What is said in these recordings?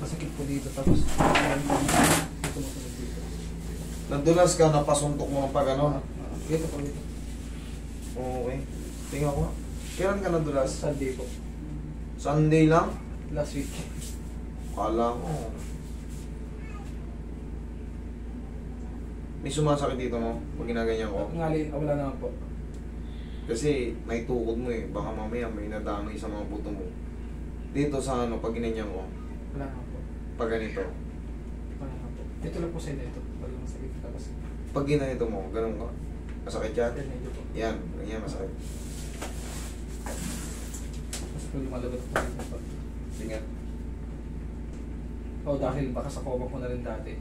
Masakit po dito, tapos dito mo dito. Nadulas ka, napasuntok mo ng pag-ano? Dito po dito. Okay. Tingnan ko. Kailan ka nadulas? Sunday po. Sunday lang? Last week. Kala ko. May sumasakit dito mo pag ginaganyan ko? Ngalin, wala naman po. Kasi may tukod mo eh. Baka mamaya may nadamay sa mga buto mo. Dito sa ano, pag ginanyan ko, Wala naman po. pag ganito. Wala naman po. Ito lang po sa inyo ito. Wala masakit. Tapos, Pag ginanito mo, ganun ka. Masakit yan? yan medyo po. Yan, yan masakit. Tapos po lumalagot po dito po. Tingnan. O dahil baka sa coma ko na rin dati.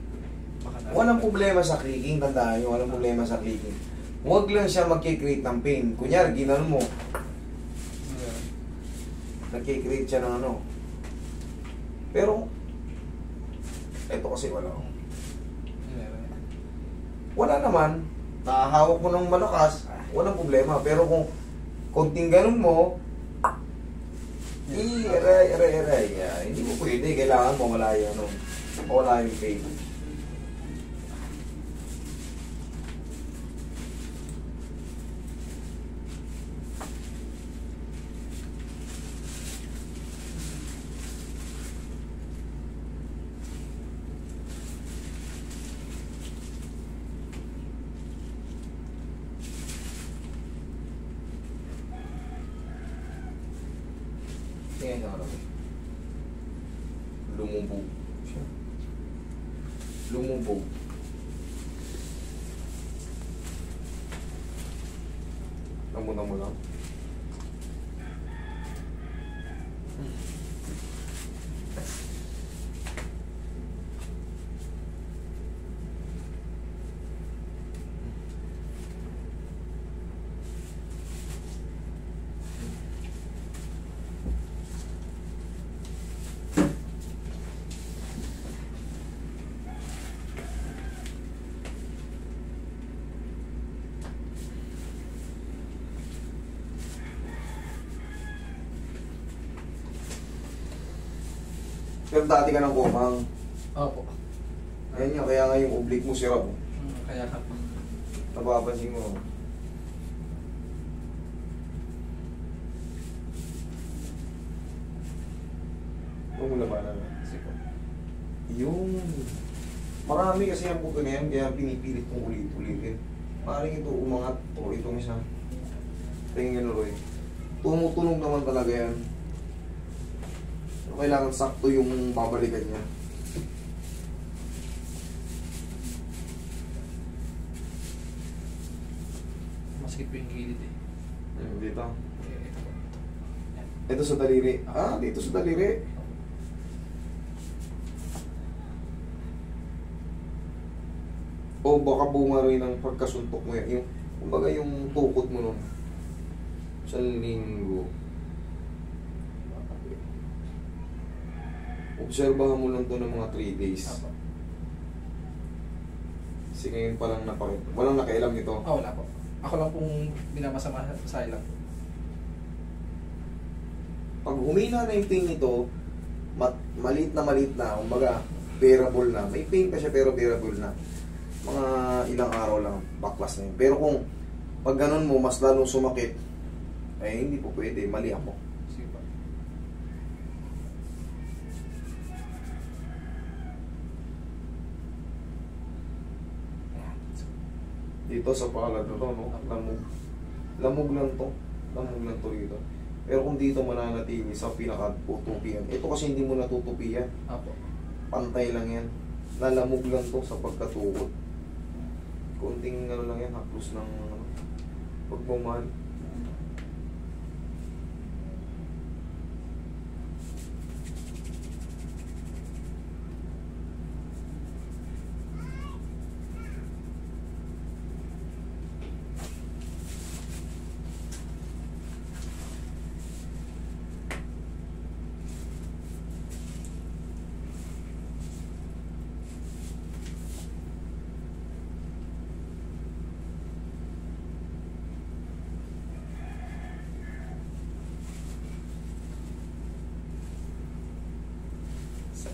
Baka na Walang problema sa clicking, tandaan nyo, walang problema sa clicking. Huwag lang siya magkikreate ng pain. Kunyari, ginan mo, nagkikreate siya ng ano. Pero, ito kasi wala. Wala naman, nakahawak mo ng malakas, walang problema. Pero kung konting ganun mo, aray. Hindi mo pwede, kailangan mo wala yung ano, wala yung pain. Tingnan nyo lang. Lumubog. Lumubog. Lamunan mo lang. Pero dati ka ng kumang. Opo. Ayan nga, kaya nga yung oblique mo sirap. Kaya ka po. Napapansin mo. Huwag mo labanan. Sige po. Yung... Marami kasi ang puto na yan, kaya pinipilit kong ulit-ulitin. Maaaring ito umangat o itong isa. Tingin Roy. Tumutunog naman talaga yan. So, kailangan sakto yung babalikan niya. Masakit po yung gilid eh. Dito. Ito po. Yan. Ito sa daliri. Ah, dito sa daliri. O baka bunga rin ng pagkasuntok mo yan. Yung, kumbaga yung tukot mo nun. Sa linggo. Obserbahan mo lang to ng mga 3 days. Apo. Kasi ngayon pa lang napakita. Walang nakailam nito. Wala po. Ako lang pong binamasama sa ilang. Pag humina na yung pain nito, maliit na, kumbaga, bearable na. May pain pa siya pero bearable na. Mga ilang araw lang, baklas na yun. Pero kung pag ganun mo, mas lalong sumakit, eh hindi po pwede, mali ako. Sige po. Dito sa palad na to, no? Lamog lang to. Lamog lang to dito. Pero kung dito mananatili sa pinaka-tutupian, ito kasi hindi mo natutupian. Apo. Pantay lang yan. Lalamog lang to sa pagkatukot. Kunting ano lang yan, haplos ng pagmamahal.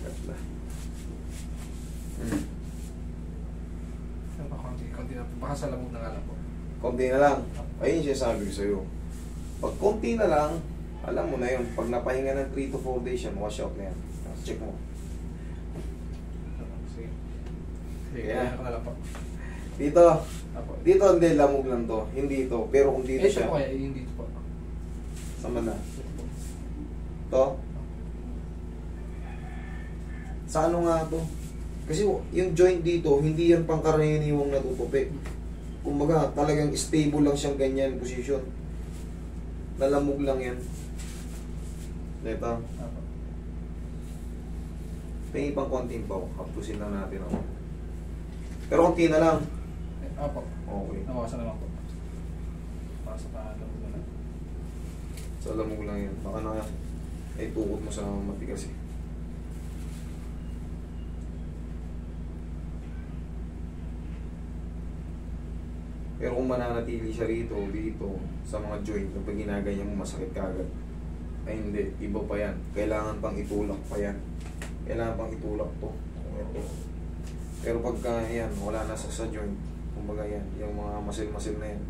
Ganda. Ano pa, konti na po. Baka sa lamog na nga lang po. Konti na lang. Ayun yung sinasabi ko sa'yo. Pag konti na lang, alam mo na yun. Pag napahinga ng 3 to 4 days yan, wash out na yan. Check mo. Sige. Sige, Yeah. kaya ko na lang po. Dito. Apo. Dito hindi, lamog lang to. Hindi ito. Pero kung dito Ito siya, po kaya, yung dito po. sama na. Ito po. To. Sa ano nga to? Kasi yung joint dito, hindi yan pangkaraniwang natutupi. Kumbaga, talagang stable lang siyang ganyan position. Nalamog lang yan. Ito. Apo. Tingin pang konting baw. Hapusin lang natin ako. Pero konti na lang. Apo. Okay. Nawasan naman po. Para sa lamog na lang. Sa lamog lang yan. Baka na ay tukot mo sa matigas eh. Pero kung mananatili siya rito, dito, sa mga joint, kapag ginaganyan mo, masakit kagad. Ay hindi, iba pa yan. Kailangan pang itulak pa yan. Kailangan pang itulak to. Ito. Pero pagka yan, wala na sa joint, kumbaga yan, yung mga muscle na yan.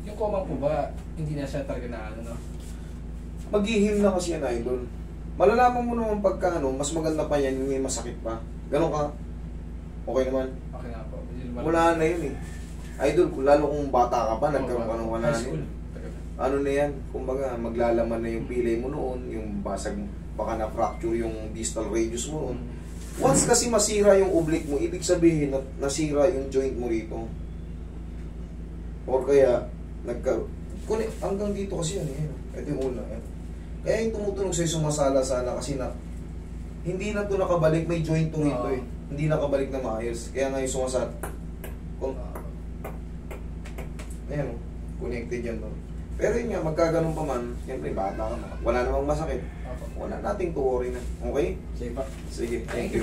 Yung coma po ba, hindi na siya talaga na ano, no? Maghihim na kasi yan, idol. Malalaman mo naman pagka ano, mas maganda pa yan, yung may masakit pa. Ganon ka. Okay naman. Okay na po. Wala na yun eh. Idol, lalo kung bata ka pa, nagkaroon ka ng wala High na school. yun. Ano na yan, kumbaga maglalaman na yung pilay mo noon, yung basag, baka na-fracture yung distal radius mo noon. Once kasi masira yung oblique mo, ibig sabihin na nasira yung joint mo rito. Or kaya, hanggang dito kasi yan eh. Ito yung una. Yan. Kaya yung tumutunog sa'yo sumasala-sala kasi na hindi na to nakabalik, may joint to rito eh. Hindi nakabalik na maayos. Kaya nga yung sumasala. Ayan o, connected yan doon. Pero yun nga, magkaganon pa man, siyempre bata ka na. Wala namang masakit. Wala nating to worry na. Okay? Sige pa. Sige, thank you.